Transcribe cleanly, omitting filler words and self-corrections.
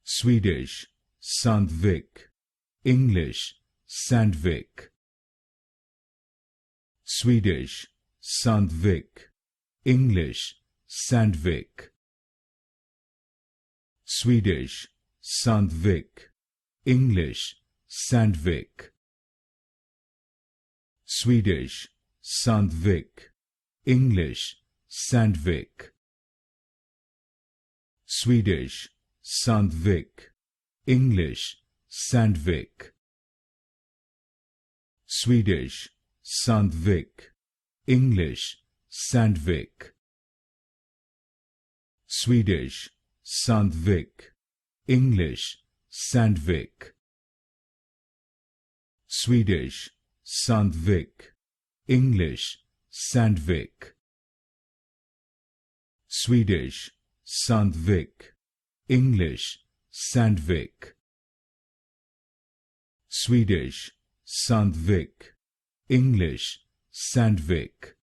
Swedish, Sandvik. English, Sandvik. Swedish, Sandvik. English, Sandvik. Swedish, Sandvik. English, Sandvik. Swedish, Sandvik. English, Sandvik. Swedish, Sandvik. English, Sandvik. Swedish, Sandvik. English, Sandvik. Swedish, Sandvik. English, Sandvik. Swedish, Sandvik. English, Sandvik. Swedish, Sandvik. English, Sandvik. Swedish, Sandvik. English, Sandvik.